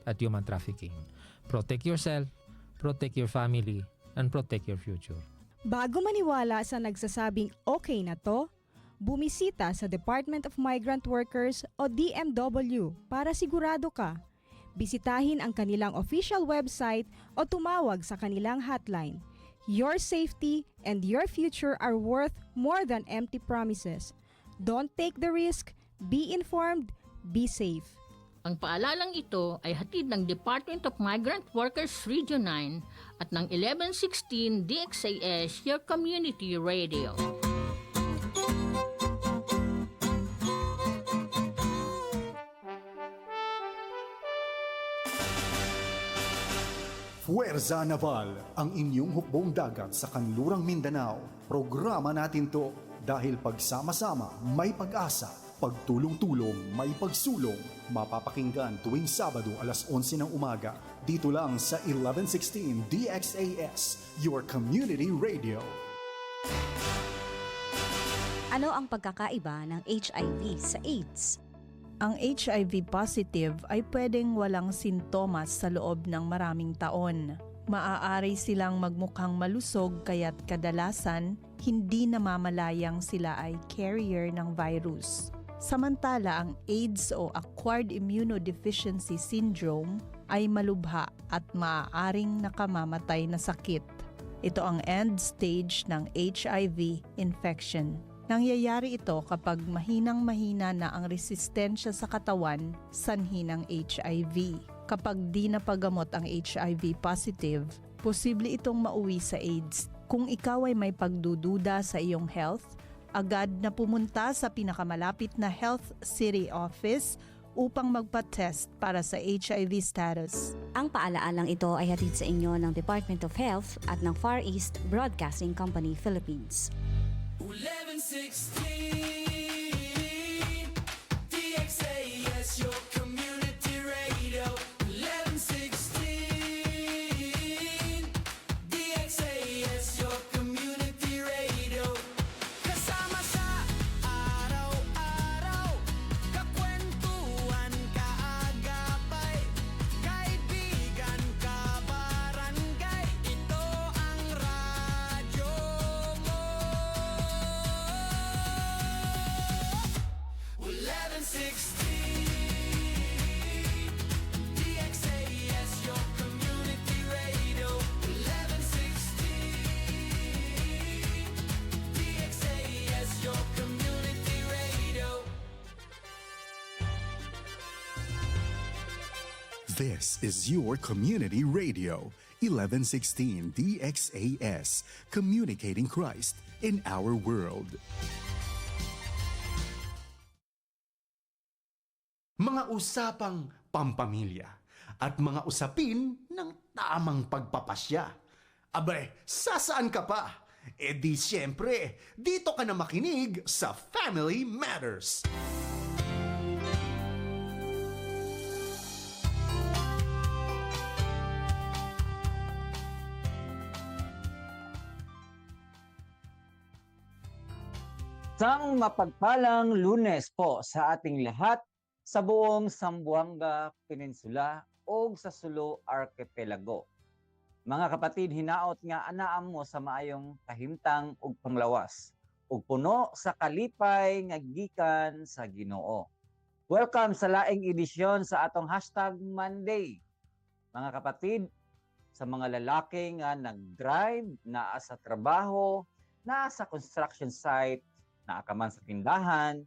at human trafficking. Protect yourself, protect your family, and protect your future. Bago maniwala sa nagsasabing okay na to, bumisita sa Department of Migrant Workers o DMW para sigurado ka. Bisitahin ang kanilang official website o tumawag sa kanilang hotline. Your safety and your future are worth more than empty promises. Don't take the risk, be informed, be safe. Ang paalalang ito ay hatid ng Department of Migrant Workers Region 9 at ng 1116 DXAS, your community radio. Fuerza Naval, ang inyong hukbong dagat sa kanlurang Mindanao. Programa natin to dahil pagsama-sama may pag-asa, pagtulong-tulong may pagsulong. Mapapakinggan tuwing Sabado alas 11 ng umaga dito lang sa 1116 DXAS, your community radio. Ano ang pagkakaiba ng HIV sa AIDS? Ang HIV positive ay pwedeng walang sintomas sa loob ng maraming taon. Maaari silang magmukhang malusog kaya't kadalasan hindi namamalayang sila ay carrier ng virus. Samantala ang AIDS o Acquired Immunodeficiency Syndrome ay malubha at maaaring nakamamatay na sakit. Ito ang end stage ng HIV infection. Nangyayari ito kapag mahinang-mahina na ang resistensya sa katawan sanhi ng HIV. Kapag di napagamot ang HIV positive, posible itong mauwi sa AIDS. Kung ikaw ay may pagdududa sa iyong health, agad na pumunta sa pinakamalapit na health city office upang magpa-test para sa HIV status. Ang paalaalang ito ay hatid sa inyo ng Department of Health at ng Far East Broadcasting Company Philippines. 1116 DXAS, your community radio. 1116 DXAS, your community radio. Kasama sa araw-araw, kakwentuhan, kaagapay, kaibigan, kabarangay. Ito ang radyo mo. 1116 DXAS, your community radio. 1116 DXAS, your community radio. This is your community radio, 1116 DXAS, communicating Christ in our world. Mga usapang pampamilya at mga usapin ng tamang pagpapasya. Abay, sasaan ka pa? E di siyempre, dito ka na makinig sa Family Matters. Isang mapagpalang Lunes po sa ating lahat sa buong Zamboanga Peninsula o sa Sulu Archipelago. Mga kapatid, hinaot nga anaam mo sa maayong kahimtang ug panglawas ug puno sa kalipay nga gikan sa Ginoo. Welcome sa laing edisyon sa atong #Monday. Mga kapatid, sa mga lalaki nga nag-drive, naa sa trabaho, naa sa construction site, naa ka man sa tindahan,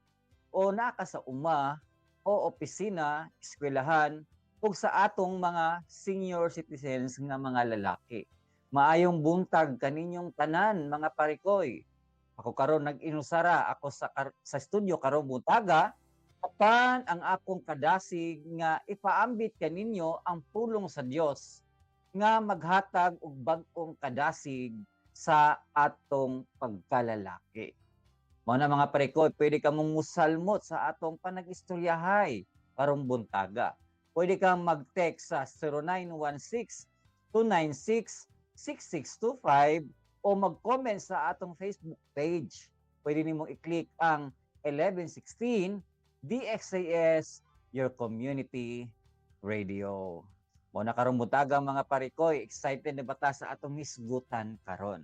o naa ka sa uma, o opisina, eskwelahan, o sa atong mga senior citizens nga mga lalaki. Maayong buntag kaninyong tanan, mga parikoy. Ako karon nag-inusara ako sa studio karong buntaga, apan ang akong kadasig nga ipaambit kaninyo ang pulong sa Dios nga maghatag og bag-ong kadasig sa atong pagkalalaki. Mao na mga parikoy, pwede ka mong musalmot sa atong panag-istoryahay karong buntaga. Pwede kang mag-text sa 0916-296-6625 o mag-comment sa atong Facebook page. Pwede nimong i-click ang 1116 DXAS, your community Radio. Mo na karong butaga mga parikoy, excited na bata sa atong hisgutan karon.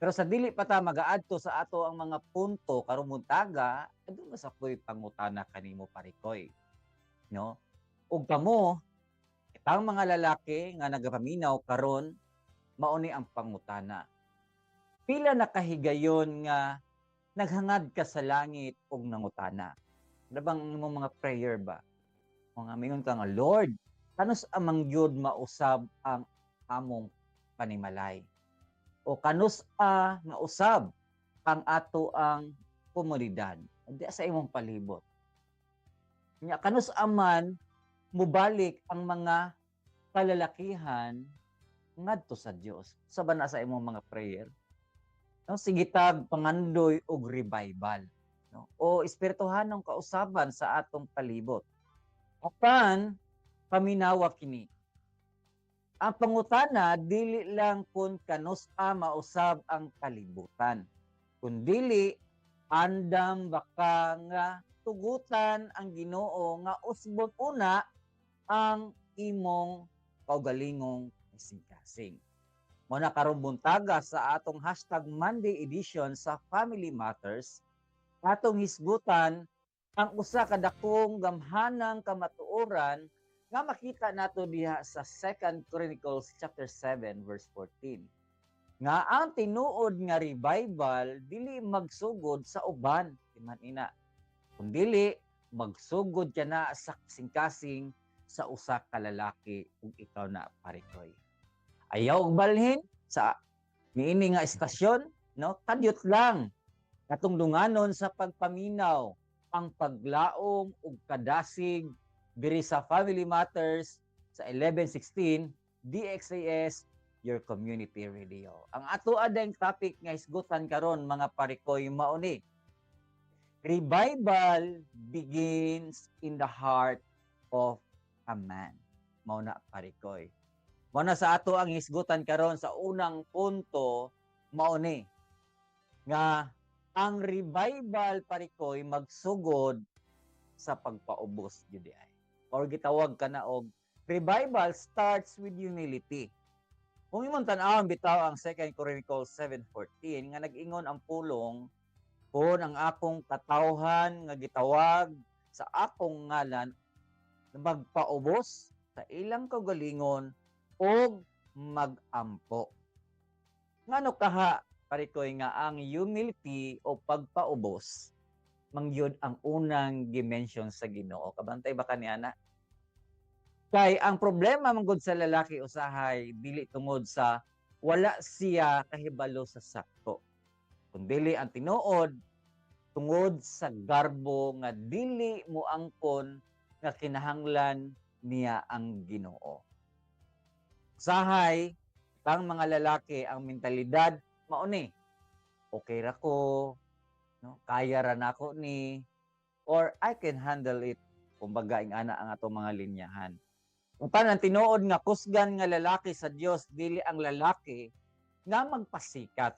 Pero sa dili pa ta magaadto sa ato ang mga punto karong butaga, adto sa koy pangutana kanimo parikoy. No? Ug kamo, itang mga lalaki nga nagapaminaw karon, mao ni ang pangutana. Pila na kahigayon nga naghangad ka sa langit ug nangutana? Ano bang imong mga prayer ba? Mga mingon ka nga, Lord, kanus amang gyud mausab ang among panimalay? O kanus mausab ang ato ang komunidad? Di sa imong palibot. Nya kanus aman mubalik ang mga kalalakihan ngadto sa Dios. Sa na sa imong mga prayer? No, sige tag pangandoy og revival, no? O espirituhanong kausaban sa atong palibot. Apan paminawa kini. Ang pangutana dili lang kun kanus mausab ang kalibutan, kundili andam baka nga tugutan ang Ginoo nga usbon una ang imong kaugalingong kasing-kasing. Muna karong buntaga sa atong hashtag Monday edition sa Family Matters, atong hisgutan ang usa ka dakong gamhanang kamatuoran nga makita nato diha sa 2 Chronicles chapter 7 verse 14. Nga ang tinuod nga revival dili magsugod sa uban, timan ina. Kundili magsugod ka na sa kasing-kasing sa usa ka lalaki ug ikaw na parikoy. Ayaw og balhin sa niini nga estasyon, no? Kadyot lang katong dunganon sa pagpaminaw ang paglaom ug kadasig diri sa Family Matters sa 1116 DXAS Your Community Radio. Ang ato adang topic nga hisgutan karon mga parikoy mao ni revival begins in the heart of a man. Mao na parikoy. Mao na sa ato ang hisgutan karon sa unang punto mao ni nga ang revival parikoy magsugod sa pagpaubos gyud ay. Or gitawag kana og revival starts with humility. Kung imong tan-awon bitaw ang 2 Chronicles 7:14 nga nag-ingon ang pulong kung ang akong katawhan nga gitawag sa akong ngalan magpaubos sa ilang kaugalingon og magampo. Ngano kaha parikoy nga ang humility o pagpaubos mangyud ang unang dimension sa Ginoo. Kabantay ba kaniana? Kay ang problema manggod sa lalaki usahay dili tungod sa wala siya kahibalo sa sakto. Kundi ang tinuod tungod sa garbo nga dili mo angkon nga kinahanglan niya ang Ginoo. Usahay tang mga lalaki ang mentalidad mao ni okay ra ko, no? Kaya ra nako ni, or I can handle it. Kumbaga ana ang atong mga linyahan. Kung ang tinuod nga kusgan nga lalaki sa Dios dili ang lalaki nga magpasikat,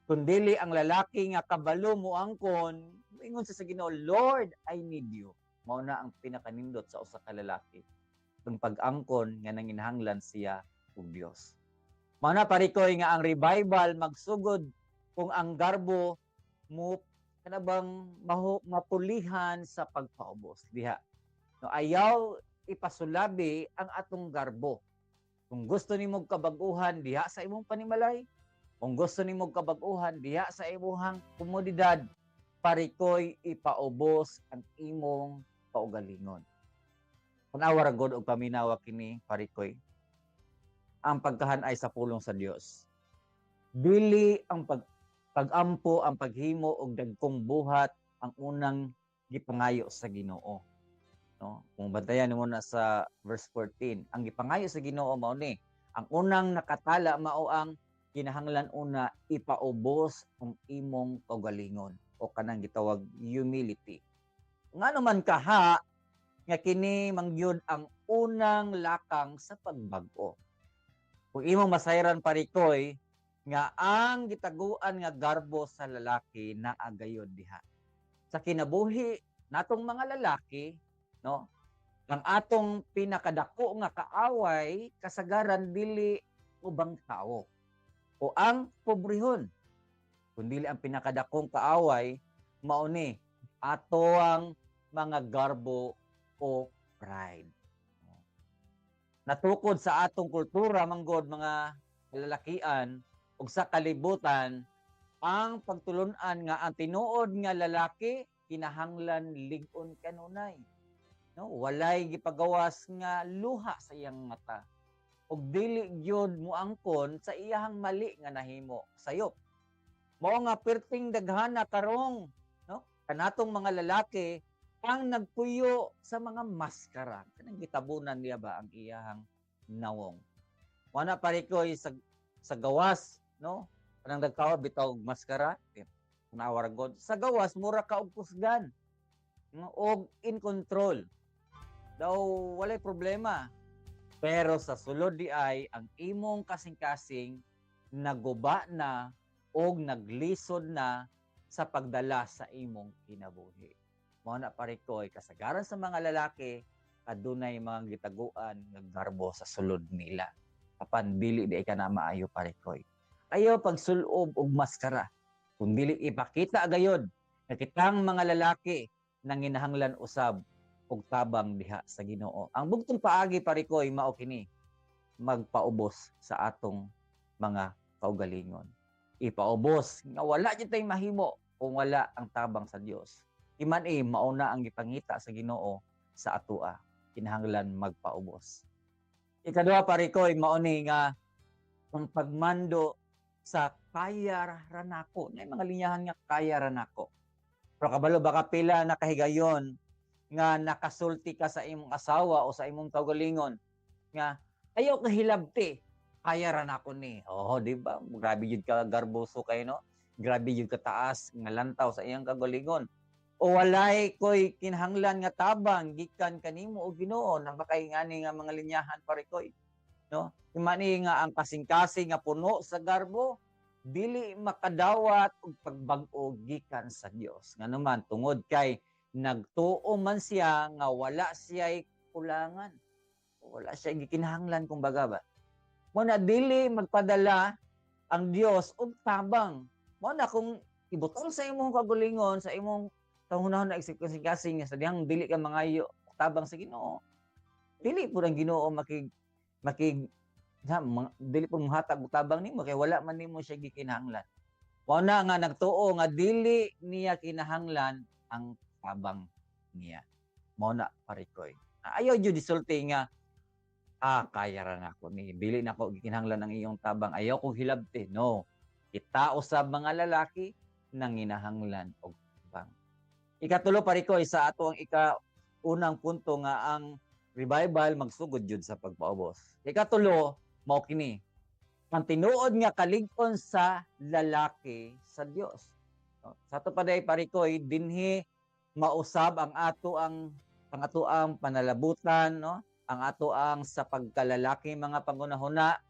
kundi ang lalaki nga kabalo mo angkon ingon sa Ginoo, Lord, I need you. Mao na ang pinakanindot sa usa ka lalaki ang pag-angkon nga nanginahanglan siya ug Dios. Mao na parikoy nga ang revival magsugod kung ang garbo mo kanabang mapulihan sa pagpaubos diha. No, ayaw ipasulabi ang atong garbo. Kung gusto nimo kabaguhan diha sa imong panimalay, kung gusto nimo kabaguhan diha sa imong komunidad, parikoy ipaubos ang imong kaugalingon. Kunawa ra gud og paminawa kini parikoy. Ang pagkahanay sa pulong sa Dios. Dili ang pag-ampo, ang paghimo og dagkong buhat ang unang gipangayo sa Ginoo. No? Kung bantayan mo na sa verse 14, ang gipangayo sa Ginoo mao ni, ang unang nakatala mao ang kinahanglan una ipaubos ang imong kaugalingon o kanang gitawag humility. Ngano man kaha nga kini mangyud ang unang lakang sa pagbag-o. Kung imong masayran parikoy nga ang gitaguan nga garbo sa lalaki naagayod diha. Sa kinabuhi natong mga lalaki, no? Ang atong pinakadako nga kaaway kasagaran dili ubang tao o ang pobrehon, kundi ang pinakadakong kaaway mao ni ato ang mga garbo o pride. Natukod sa atong kultura manggod mga lalakian ug sa kalibutan ang pagtulun-an nga ang tinuod nga lalaki kinahanglan lig-on kanunay. No, walay gipagawas nga luha sa iyang mata. Ug dili gyud moangkon sa iyang mali nga nahimo sayop. Mao nga perting daghana karong, no? Kanatong mga lalaki ang nagpuyo sa mga maskara. Kanang gitabunan niya ba ang iyang nawong. Wala parikoy sa gawas, no? Kanang nagkawa bitaw og maskara, nawar god. Sa gawas mura ka og kusgan. No? Og in control. Daw walay problema. Pero sa sulod di ay ang imong kasing-kasing naguba na o naglisod na sa pagdala sa imong kinabuhi. Mao na parikoy kasagaran sa mga lalaki adunay mga gitaguan nga garbo sa sulod nila. Apan dili di ka na maayo parikoy. Ayaw pagsulob og maskara. Kung dili ipakita gayod na kitang mga lalaki nanginahanglan usab og tabang diha sa Ginoo. Ang bugtong paagi parikoy mao kini magpaubos sa atong mga kaugalingon. Ipaubos nga wala jud tay mahimo kung wala ang tabang sa Dios. Iman mauna ang gipangita sa Ginoo sa atoa. Kinahanglan magpaubos. Ikaduha parikoy mao ni nga ang pagmando sa kaya ranako. May mga linyahan nga kaya ranako. Pero kabalo baka pila nakahigayon nga nakasulti ka sa imong asawa o sa imong kaugalingon nga ayaw ka hilabti. Kaya ranako ni. Oh, di ba? Grabe jud ka garboso kay no. Grabe jud ka taas nga lantaw sa iyang kaugalingon. O walay koy kinahanglan nga tabang gikan kanimo o Ginoo na bakay ngani nga mga linyahan parikoy. No? Imani nga ang kasing-kasing nga puno sa garbo dili makadawat og pagbag-o gikan sa Dios. Nganuman tungod kay nagtuo man siya nga wala siya'y kulangan. Wala siya gikinahanglan kumbaga ba. Mo na dili magpadala ang Dios og tabang. Mo na kung ibutang sa imong kagulingon sa imong tahunahon na kasing-kasing sa dihang dili ka mangayo tabang sa Ginoo. Dili pud ang Ginoo makig dili pud mohatag og tabang nimo kay wala man nimo siya gikinahanglan. Mao na nga nagtuo nga dili niya kinahanglan ang tabang niya. Mao na parikoy. Ayaw jud isulti nga kaya ra nako ni dili nako gikinahanglan ang iyong tabang. Ayaw ko hilabti. No. Kita usab mga lalaki nanginahanglan og tabang. Ikatulo parikoy sa ato ang unang punto nga ang revival magsugod jud sa pagpaubos. Ikatulo mao kini ang tinuod nga kalig-on sa lalaki sa Dios. No? Sa ato paday parikoy dinhi mausab ang ato ang panalabutan, no? Ang ato ang sa pagkalalaki mga pangunahuna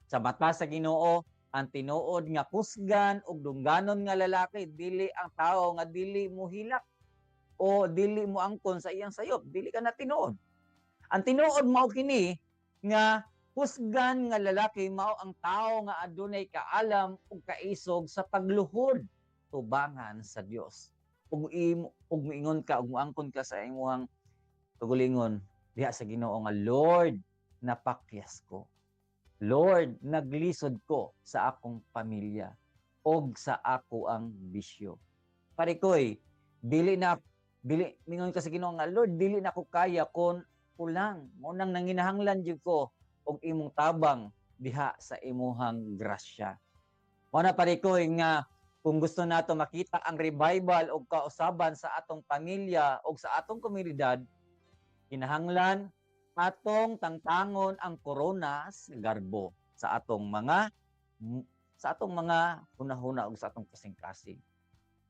sa mata sa Ginoo ang tinuod nga kusgan ug dungganon nga lalaki dili ang tao nga dili mo hilak o dili mo angkon sa iyang sayop, dili ka na tinuod. Ang tinuod mao kini nga husgan nga lalaki mao ang tao nga adunay kaalam ug kaisog sa pagluhod tubangan sa Dios. Ug moingon ka ug moangkon ka sa imong tugulingon diha sa Ginoo nga Lord, napakyas ko. Lord, naglisod ko sa akong pamilya og sa ako ang bisyo. Parikoy, dili mingon ka sa Ginoo nga Lord, dili na ko kaya kon kulang. Mo nang nanginahanglan jud ko og imong tabang diha sa imuhang grasya. Mo na parikoy nga kung gusto nato makita ang revival o kausaban sa atong pamilya o sa atong komunidad, kinahanglan atong tangtangon ang corona sa garbo sa atong mga hunahuna o sa atong kasing-kasing.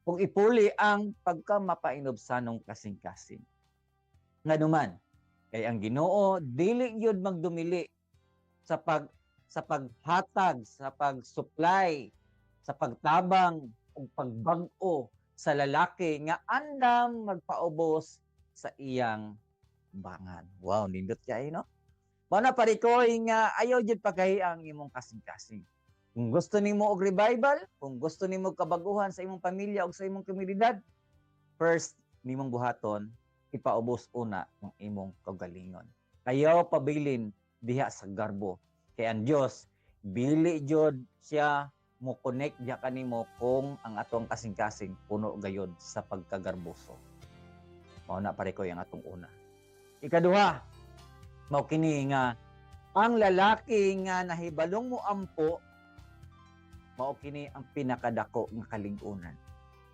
Kung ipuli ang pagkamapainob sa nung kasing-kasing. Nganuman, kay ang Ginoo dili gyud magdumili sa paghatag, sa pag-supply, sa pagtabang ug pagbag-o sa lalaki nga andam magpaubos sa iyang bangan. Wow, nindot kay no. Mao na parikoy nga ayaw jud pagkahi ang imong kasing-kasing. Kung gusto nimo og revival, kung gusto nimo kabaguhan sa imong pamilya ug sa imong komunidad, first nimong buhaton ipaubos una ang imong kaugalingon. Ayaw pabilin diha sa garbo. Kay ang Dios bili jud siya mo connect diha kanimo kung ang atong kasing-kasing puno gayud sa pagkagarboso. Mao na parikoy ang atong una. Ikaduha, mao kini nga ang lalaki nga nahibalong mo ampo mao kini ang pinakadako nga kalig-unan,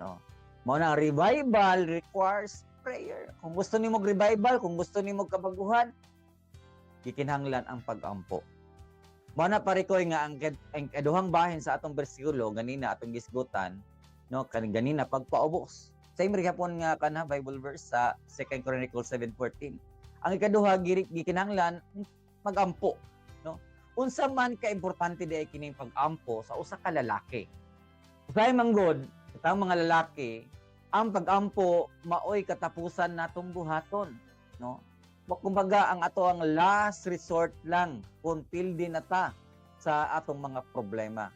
no? Mao na revival requires prayer. Kung gusto nimo revival, kung gusto nimo kabaguhan, gikinahanglan ang pag-ampo. Mao na parikoy nga ang kaduhang bahin sa atong bersikulo ganina atong gisgutan, no, ganina pagpaubos. Same gihapon nga kana Bible verse sa 2 Chronicles 7:14. Ang ikaduha gikinahanglan mag-ampo, no? Unsa man ka importante di ay kining pag-ampo sa usa ka lalaki. Usay manggod katang mga lalaki, ang pag-ampo maoy katapusan natong buhaton, no? Kumbaga ang ato ang last resort lang kung pildi na ta sa atong mga problema.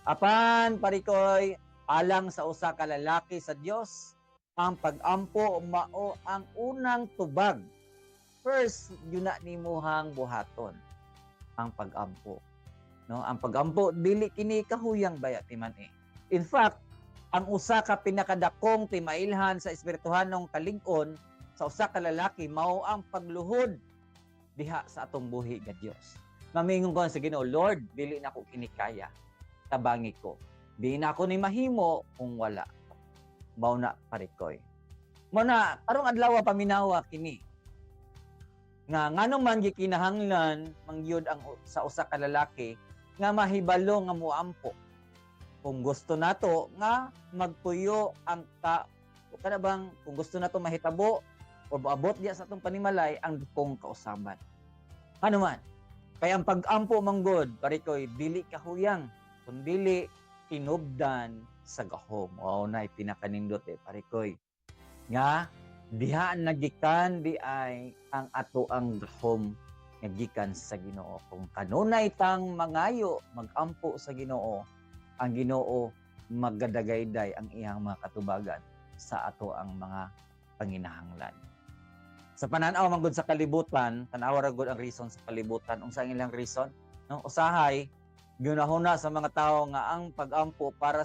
Apan parikoy alang sa usa ka lalaki sa Dios, ang pag-ampo mao ang unang tubag. First, yun na nimuhang buhaton ang pag-ampo. No, ang pag-ampo dili kini kahuyang bayat timan eh. In fact, ang usa ka pinakadakong timailhan sa espirituhanong kalig-on sa usa ka lalaki mao ang pagluhod diha sa atong buhi nga Dios. Mamingon ko sa Ginoo, Lord, dili na ko kini kaya. Tabangi ko. Di na ako ni mahimo kung wala. Mao na parikoy. Mao na karong adlaw paminawa kini nga ngano man gikinahanglan mangyud ang sa usa ka lalaki nga mahibalo nga moampo. Kung gusto nato nga magpuyo ang kana bang kung gusto nato mahitabo o maabot diya sa atong panimalay ang dukong kausaban. Ano man, kaya ang pag-ampo manggod parikoy dili kahuyang kundi tinubdan sa gahom. O na pinakanindot parikoy nga diha nagikan di ay ang ato ang gahom nga gikan sa Ginoo. Kung kanunay tang mangayo magampo sa Ginoo, ang Ginoo maggadagayday ang iyang mga katubagan sa ato ang mga panginahanglan. Sa pananaw manggod sa kalibutan, tanawa ra gud ang reason sa kalibutan. Unsa ang ilang reason? No, usahay ginahuna sa mga tao nga ang pag-ampo para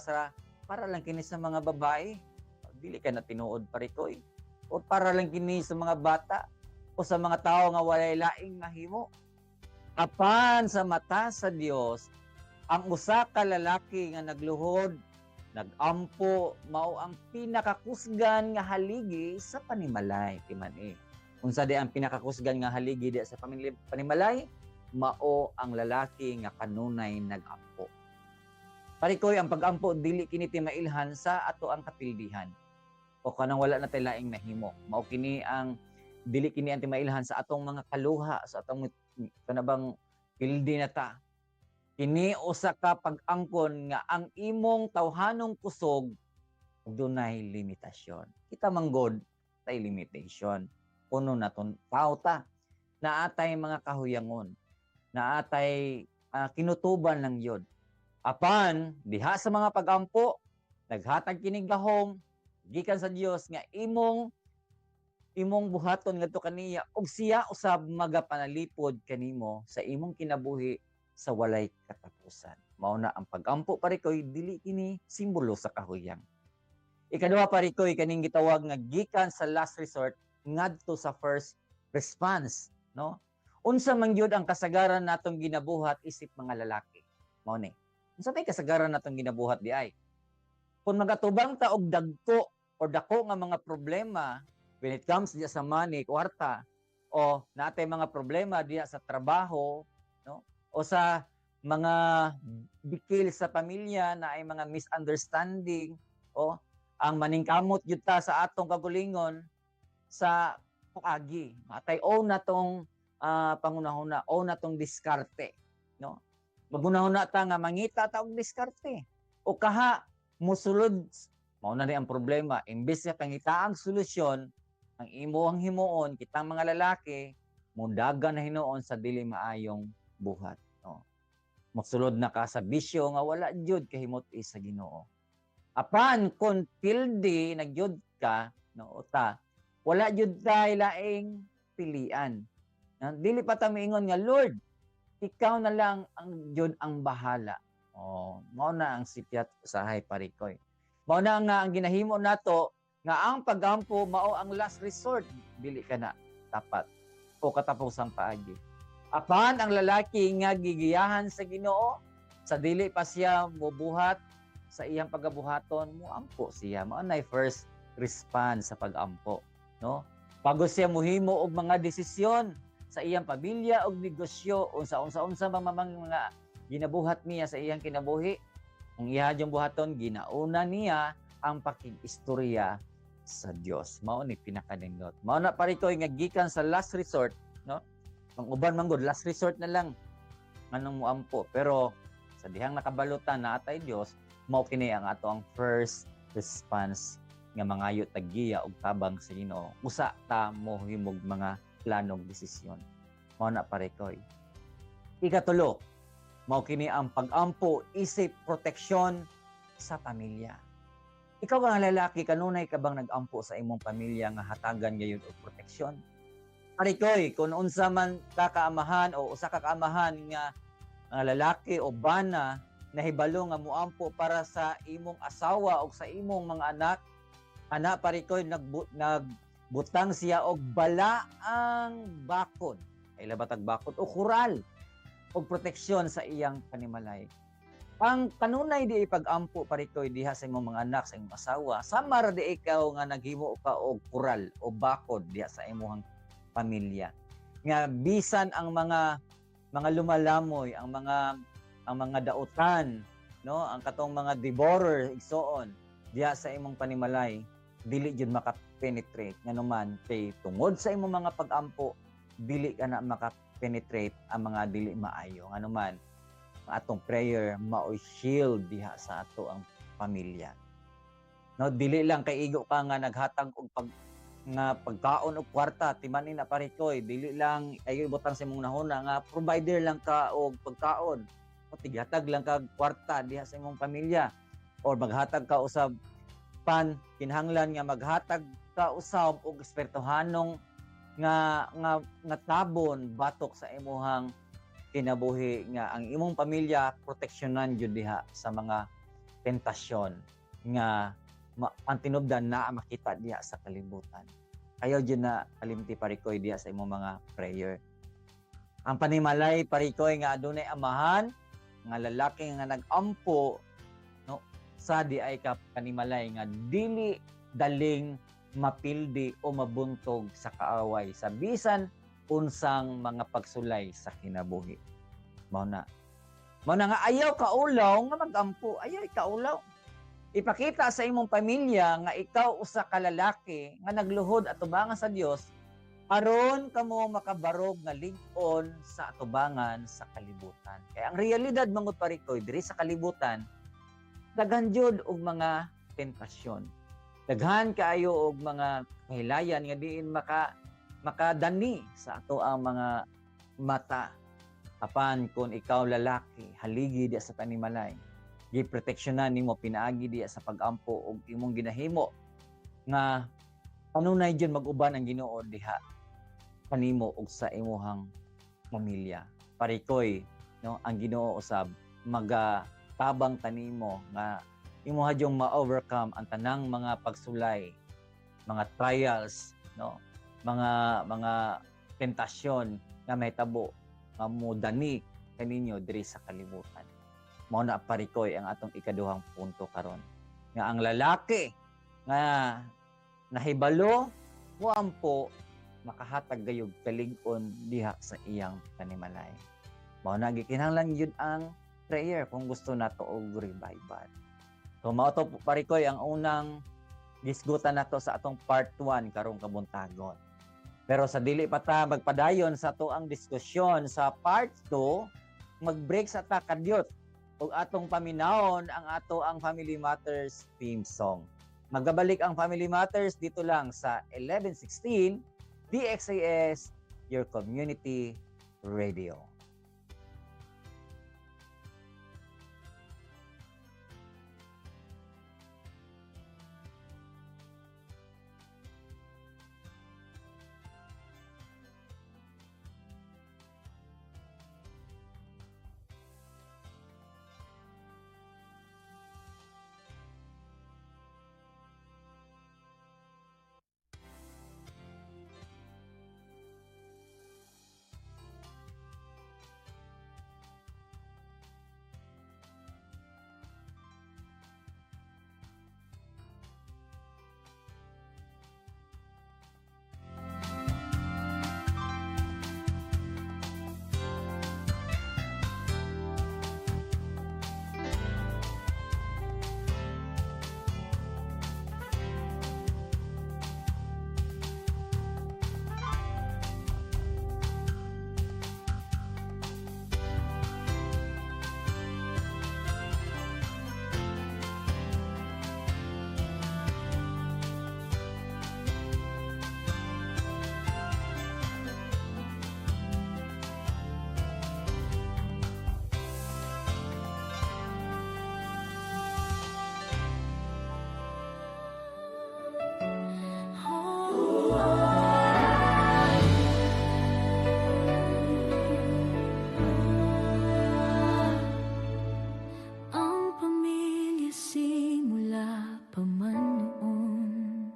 lang kini sa mga babae. Dili ka na tinuod parikoy. O para lang kini sa mga bata o sa mga tao nga walay laing mahimo. Apan sa mata sa Dios, ang usa ka lalaki nga nagluhod, nagampo, mao ang pinakakusgan nga haligi sa panimalay timan eh. Unsa di ang pinakakusgan nga haligi di sa panimalay? Mao ang lalaki nga kanunay nagampo. Parikoy ang pag-ampo dili kini timailhan sa ato ang kapildihan. O kanang wala na tay laing nahimo. Mao kini ang dili kini ang timailhan sa atong mga kaluha, sa atong kanabang pildi na ta. Kini usa ka pag-angkon nga ang imong tawhanong kusog dunay limitasyon. Kita manggod tay limitation. Puno naton tao ta. Naatay mga kahuyangon. Naatay kinutuban lang yun. Apan diha sa mga pag-ampo naghatag kining gahom gikan sa Dios nga imong buhaton ngadto kaniya ug siya usab magapanalipod kanimo sa imong kinabuhi sa walay katapusan. Mao na ang pag-ampo parikoy dili kini simbolo sa kahuyang. Ikaduha parikoy kaning gitawag nga gikan sa last resort ngadto sa first response, no? Unsa man gyud ang kasagaran natong ginabuhat isip mga lalaki. Mao ni. Unsa may kasagaran natong ginabuhat di ay? Kung magatubang ta og dagko o dako nga mga problema when it comes diya sa money, kwarta, o natay mga problema diya sa trabaho, no? O sa mga bikil sa pamilya na ay mga misunderstanding, o ang maningkamot gyud ta sa atong kagulingon sa paagi. Matay o natong pangunahuna o natong diskarte, no? Magunahuna ta nga mangita ta og diskarte. O kaha musulod mao na ang problema imbes nga pangita ang solusyon ang imuhang himuon kitang mga lalaki mundagan na hinuon sa dili maayong buhat, no. Magsulod na ka sa bisyo nga wala jud kahimot-i sa Ginoo. Apan kung pildi nagyud ka, no, uta, wala jud tay laing pilian. Dili pa ta miingon nga, Lord, ikaw na lang ang jud ang bahala. Mao na ang sikyat usahay parikoy. Mao na nga ang ginahimo nato nga ang pagampo mao ang last resort, dili ka na tapat o katapusang paagi. Apan ang lalaki nga gigiyahan sa Ginoo, sa dili pa siya mobuhat sa iyang pagabuhaton, moampo siya. Mao nay first response sa pagampo, no? Bago siya mohimo og mga desisyon sa iyang pamilya og negosyo unsa mga ginabuhat niya sa iyang kinabuhi, ang iya jung buhaton ginauna niya ang pakig-istorya sa Dios. Mao ni pinakanindot. Mao na parikoy nga gikan sa last resort, no? Ang uban man gud last resort na lang anong moampo, pero sa dihang nakabalutan na atay Dios, mao kini ang ato ang first response nga mangayo taggiya og tabang sa Ginoo. Usa ta mohimog mga planong desisyon. Mao na parikoy. Ikatulo, mao kini ang pagampo isip proteksyon sa pamilya. Ikaw nga lalaki, kanunay ka bang nag-ampo sa imong pamilya nga hatagan gayon og proteksyon? Parikoy, kung unsa man kakaamahan o usa ka kaamahan nga lalaki o bana nahibalo nga muampo para sa imong asawa o sa imong mga anak parikoy nagbutang siya og balaang bakod, ay labatag bakod o kural og proteksyon sa iyang panimalay. Ang kanunay di pag-ampo parikoy diha sa imong mga anak, sa imong asawa, sama ra di ikaw nga naghimo ka og kural o bakod diha sa imong pamilya. Nga bisan ang mga lumalamoy, ang mga dautan, no, ang katong mga devourer igsoon diha sa imong panimalay, dili jud maka-penetrate nganuman kay tungod sa imong mga pag-ampo dili ka na maka-penetrate ang mga dili maayo nganuman ang atong prayer mao shield diha sa ato ang pamilya. No, dili lang kay igo ka nga naghatag og pagkaon og kwarta timan na parikoy, dili lang ayo butang sa imong nahuna nga provider lang ka og pagkaon o tighatag lang ka kwarta diha sa imong pamilya or maghatag ka usab kinahanglan nga maghatag ka usab og espertohanong nga tabon batok sa imuhang kinabuhi nga ang imong pamilya proteksyonan jud diha sa mga tentasyon nga ang tinubdan na makita diha sa kalibutan. Ayaw dyan na kalimti parikoy diha sa imong mga prayer. Ang panimalay parikoy nga adunay amahan, nga lalaki nga nag-ampo, no, sa di ay ka panimalay nga dili daling mapildi o mabuntog sa kaaway sa bisan unsang mga pagsulay sa kinabuhi. Mao na nga ayaw kaulaw nga mag-ampo, ayaw kaulaw. Ipakita sa imong pamilya nga ikaw usa ka lalaki nga nagluhod atubangan sa Dios aron kamo makabarog nga lig-on sa atubangan sa kalibutan. Kaya ang realidad mangod parikoy diri sa kalibutan daghan jud og mga tentasyon. Daghan kaayo og mga kahilayan nga diin makadani sa ato ang mga mata. Apan kung ikaw lalaki haligi diya sa panimalay, giproteksyonan nimo pinaagi diya sa pagampo og imong ginahimo nga kanunay jud mag-uban ang Ginoo diha kanimo og sa imong pamilya. Parikoy, no, ang Ginoo usab magatabang tanimo nga imo hadyong ma-overcome ang tanang mga pagsulay, mga trials, no, mga tentasyon nga mahitabo nga modani kaninyo diri sa kalibutan. Mao na parikoy ang atong ikaduhang punto karon nga ang lalaki nga nahibalo moampo makahatag gayud kalig-on diha sa iyang panimalay. Mao na gikinahanglan yun ang prayer kung gusto nato og revival. So mao to parikoy ang unang gisgutan nato sa atong part 1 karong kabuntagon. Pero sa dili pa ta magpadayon sa ato ang diskusyon sa part 2, mag-break sa ta kadyot ug atong paminawon ang ato ang Family Matters theme song. Magabalik ang Family Matters dito lang sa 1116 DXAS, your community radio. Ang pamilya simula pa man noon,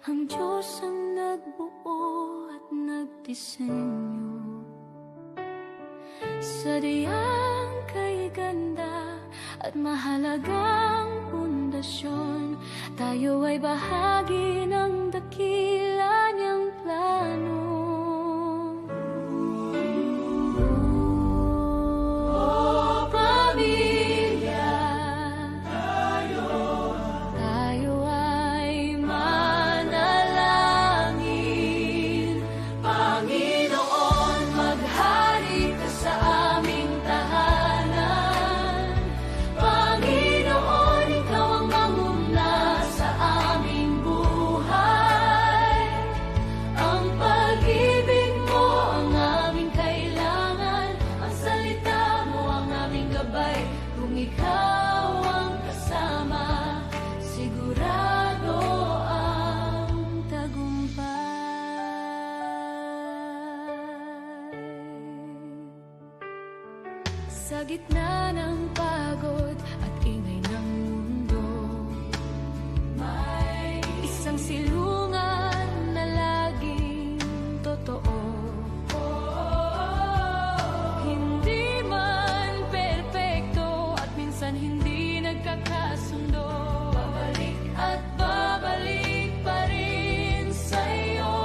ang Diyos ang nagbuo at nagdisenyo. Sadyang kay ganda at mahalagang pundasyon, tayo ay bahagi ng dakila niyang plano. Oh, pamilya, tayo ay manalangin. Panginoon, maghari ka sa aming tahanan. Panginoon, ikaw ang manguna sa aming buhay. Ang pag-ibig mo ang aming kailangan. Ang salita mo ang aming gabay. Kung ikaw ang kasama, sigurado ang tagumpay. Sa gitna ng pagod at ingay ng mundo, may isang silungan na laging totoo. Hindi man perpekto at minsan hindi nagkakasundo, babalik at babalik pa rin sa'yo.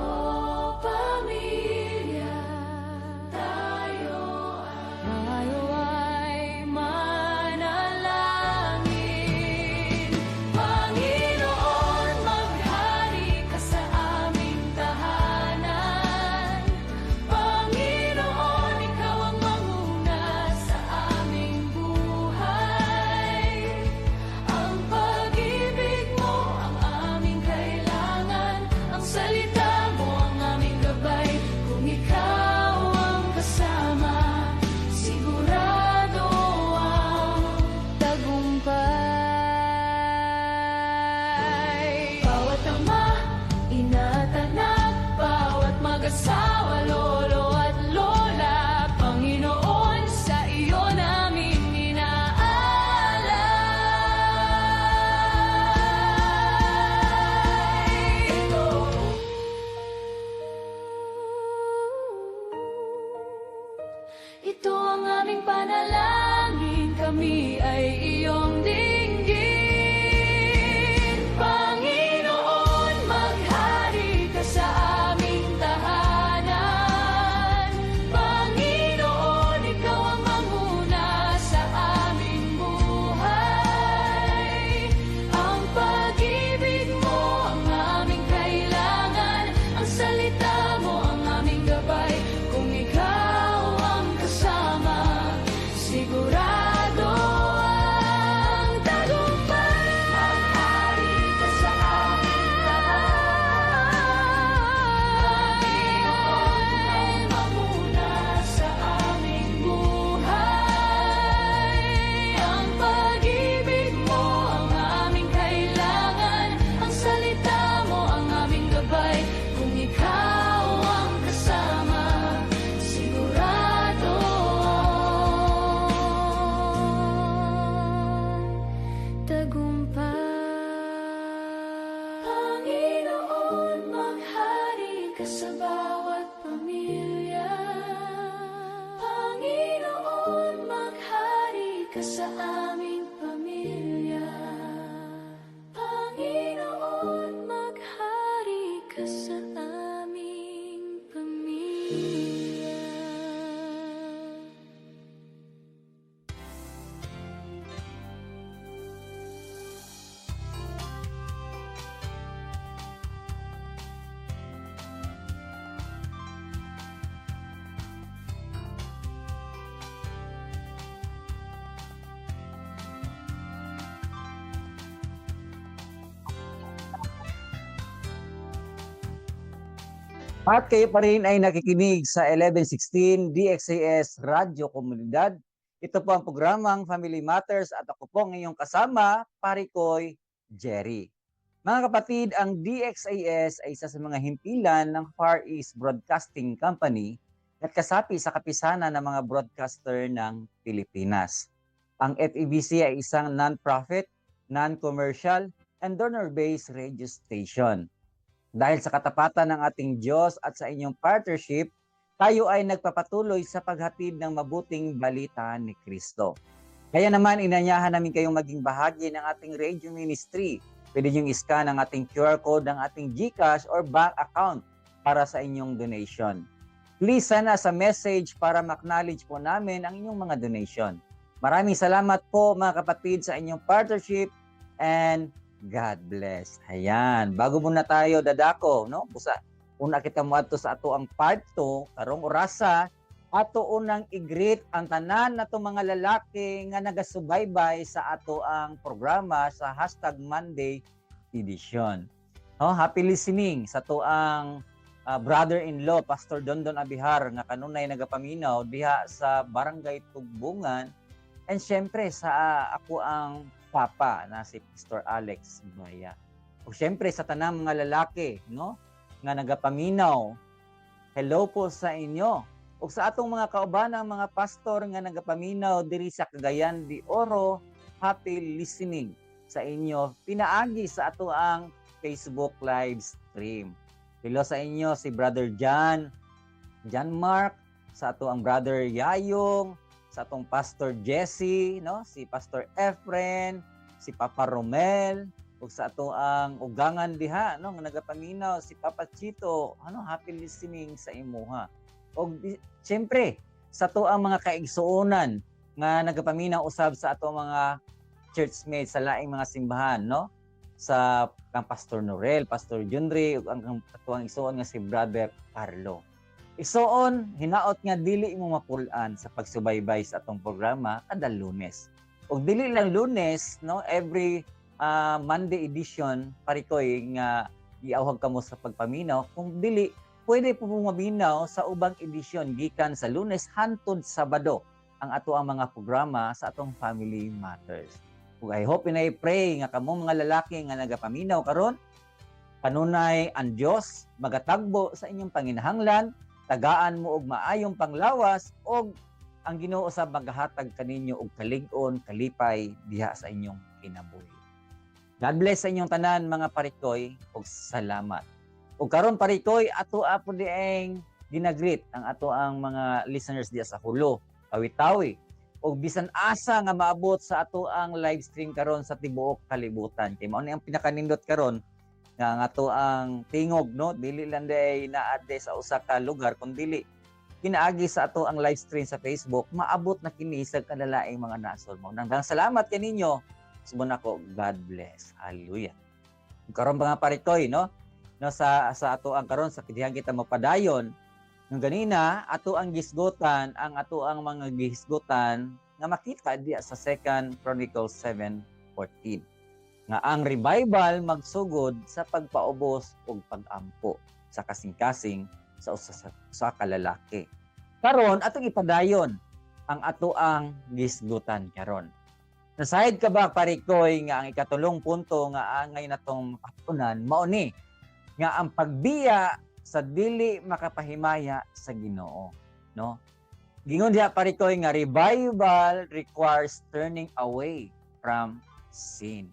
Oh, pamilya, tayo ay manalangin. Panginoon, maghari ka sa aming tahanan. Panginoon, ikaw ang manguna sa aming buhay. Ang pag-ibig mo ang aming kailangan. Ang salita mo ang aming gabay. Kung ikaw ang kasama, sigurado ang tagumpay. Bawat ama, ina't anak, bawat mag-asawa, lolo at lola, Panginoon, sa iyo namin Ito ang aming panalangin, kami ay iyong dinggin. Panginoon, maghari ka sa aming tahanan. Panginoon, ikaw ang manguna sa aming buhay. Ang pag-ibig mo ang aming kailangan. Ang salita mo ang aming gabay. Kung ikaw ang kasama, At kayo pa rin ay nakikinig sa 1116 DXAS Radyo Komunidad. Ito po ang programang Family Matters at ako po ang inyong kasama, Parikoy Jerry. Mga kapatid, ang DXAS ay isa sa mga himpilan ng Far East Broadcasting Company at kasapi sa kapisanan ng mga broadcaster ng Pilipinas. Ang FEBC ay isang non-profit, non-commercial, and donor-based radio station. Dahil sa katapatan ng ating Diyos at sa inyong partnership, tayo ay nagpapatuloy sa paghatid ng mabuting balita ni Kristo. Kaya naman inanyahan namin kayong maging bahagi ng ating radio ministry. Pwede niyong iscan ang ating QR code ng ating GCash or bank account para sa inyong donation. Please send us a message para ma-acknowledge po namin ang inyong mga donation. Maraming salamat po mga kapatid sa inyong partnership and God bless. Ayan, bago muna tayo dadako, no? Una kita mo ato sa ato ang part 2, karong orasa, ato unang i-greet ang tanan nato mga lalaki nga nagasubaybay sa ato ang programa sa #Monday edition. Oh, happy listening sa ato ang brother-in-law Pastor Dondon Abihar nga kanunay nagapaminaw diha sa Barangay Tugbungan, and syempre sa ako ang papa na si Pastor Alex Maya. O syempre sa tanang mga lalaki, no, nga nagapaminaw, hello po sa inyo. O sa atong mga kaubanang mga pastor nga nagapaminaw diri sa Cagayan de Oro, happy listening sa inyo. Pinaagi sa ato ang Facebook live stream. Hello sa inyo si Brother John Mark, sa ato ang Brother Yayong, sa atong Pastor Jesse, no, si Pastor Efren, si Papa Romel, ug sa ato ang ugangan diha, no, nga nagapaminaw si Papa Chito. Happy listening sa imuha. Og siyempre sa ato ang mga kaigsuonan nga nagapaminaw usab sa ato mga churchmates sa laing mga simbahan, no, sa kang Pastor Norel, Pastor Junri, ug ang ato ang igsuon nga si Brother Carlo. Isoon, hinaot nga dili mo mapulaan sa pagsubaybay sa atong programa kada Lunes. Og dili lang Lunes, no, every Monday edition, Parikoy, nga giawhag kamo sa pagpaminaw. Kung dili, pwede po maminaw sa ubang edisyon gikan sa Lunes hangtod Sabado ang ato ang mga programa sa atong Family Matters. Ug I hope and I pray nga kamo mga lalaki nga nagapaminaw karon, kanunay ang Dios magatagbo sa inyong panginahanglan, tagaan mo og maayong panglawas, og ang Ginoo usab magahatag kaninyo og kalig-on, kalipay diha sa inyong kinabuhi. God bless sa inyong tanan mga Parikoy, og salamat. Og karon Parikoy, ato apo dieng ginagreet ang ato ang mga listeners diha sa Hulo, Tawi-Tawi, og bisan asa nga maabot sa ato ang live stream karon sa tibuok kalibutan. Kay mao ni ang pinakanindot karon nga ato ang tingog, no, dili lang day naade sa usa ka lugar kundi kinaagi sa ato ang live stream sa Facebook, maabot na kini sa kalalaing mga nasod mo. Nang salamat kaninyo. Subon ako, God bless. Hallelujah. Karon mga Parikoy, no, sa ato ang karon sa kidihang kita mapadayon. Ng ganina ato ang gisgutan, ang ato ang mga gisgutan nga makita diya sa 2 Chronicles 7:14. Nga ang revival magsugod sa pagpaubos ug pag-ampo sa kasing-kasing sa usa sa kalalaki. Karon atong ipadayon ang ato ang gisgutan karon. Nasayad ka ba Parikoy nga ang ikatulong punto nga angay natong makapunan mao ni nga ang pagbiya sa dili makapahimaya sa Ginoo, no? Gingon diha Parikoy nga revival requires turning away from sin.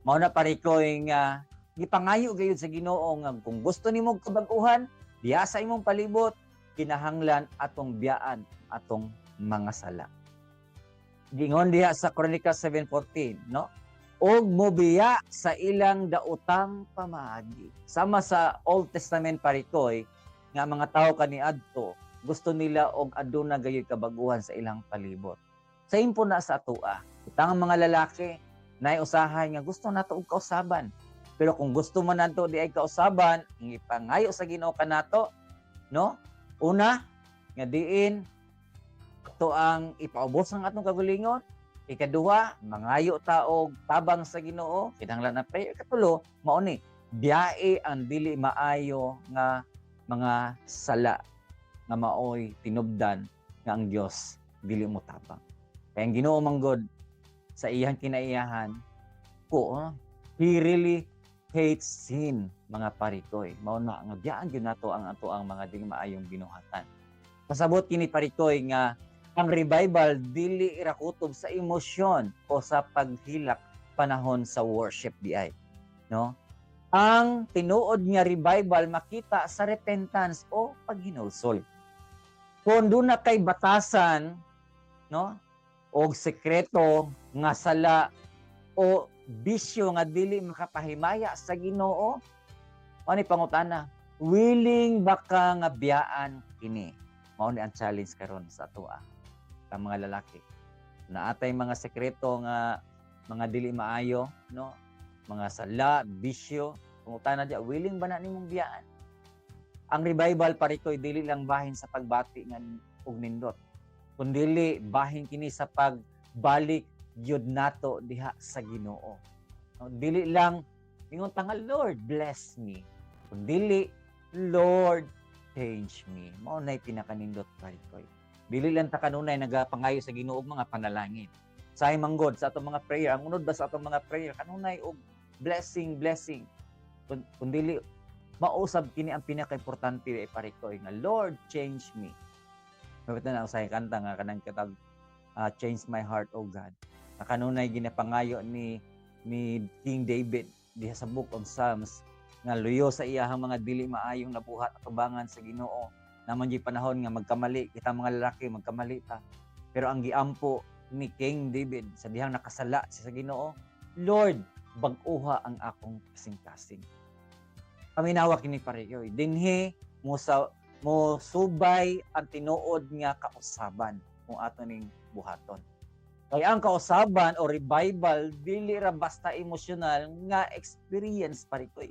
Mao na Parikoy nga gipangayo gayud sa Ginoo nga kung gusto nimo kabag-uhan diha sa imong palibot, kinahanglan atong biyaan atong mga sala. Gingon diha sa Chronicles 7:14, no? Og mobiya sa ilang daotang pamaagi. Sama sa Old Testament Parikoy nga mga tao kaniadto gusto nila og aduna gayud kabaguhan sa ilang palibot. Sa impo na sa atoa, utang mga lalaki nay usahay nga gusto nato og kausaban. Pero kung gusto man nato di ay kausaban, ipangayo sa Ginoo kanato, no? Una, nga diin to ang ipaubos ang atong kagalingon. Ikaduha, mangayo ta og tabang sa Ginoo, kinahanglan na prayer. Ikatulo, mao ni biyae ang dili maayo nga mga sala nga maoy tinubdan nga ang Dios dili mo tabang. Kaya ang Ginoo manggod sa iyang kinaiyahan he really hates sin, mga parikoy. Mao na nga diyan gyud nato ang ato ang mga dili maayong binuhatan. Pasabot kini parikoy nga ang revival dili ra kutob sa emosyon o sa paghilak panahon sa worship diay, no? Ang tinuod nga revival makita sa repentance o paghinulsol. Kung doon na kay batasan, no? O sekreto nga sala o bisyo nga dili makapahimaya sa Ginoo, ano pangutana? Willing ba ka nga biyaan kini? Mao ni ang challenge karon sa atoa ang mga lalaki. Naatay mga sekreto nga mga dili maayo, no? Mga sala, bisyo, pangutana dia, willing ba na nimong biyaan? Ang revival parikoy dili lang bahin sa pagbati nga og nindot, kundi bahin kini sa pagbalik gyud nato diha sa Ginoo. No, dili lang ingon tanga Lord bless me, kundi Lord change me. Mao nay pinakanindot parikoy. Dili lang ta kanunay nagapangayo sa Ginoo og mga panalangin. Say manggod sa atong mga prayer, ang unod ba sa atong mga prayer kanunay og blessing. Kundi mausab kini ang pinaka-importante ay parikoy nga Lord change me. Mabita na usay kanta nga kanang katag change my heart, oh God. Kanunay ginapangayo ni King David diha sa Book of Psalms nga luyo sa iyahang mga dili maayong nabuhat at tubangan sa Ginoo. Naman di panahon nga magkamali kita mga lalaki, magkamali ta. Pero ang giampo ni King David sa dihang nakasala siya sa Ginoo, Lord, bag-uha ang akong kasing-kasing. Paminawa kini pareyoy. Dinhi mo subay ang tinuod nga kausaban kung ato ning buhaton. Kaya ang kausaban o revival dili ra basta emosyonal nga experience parikoy.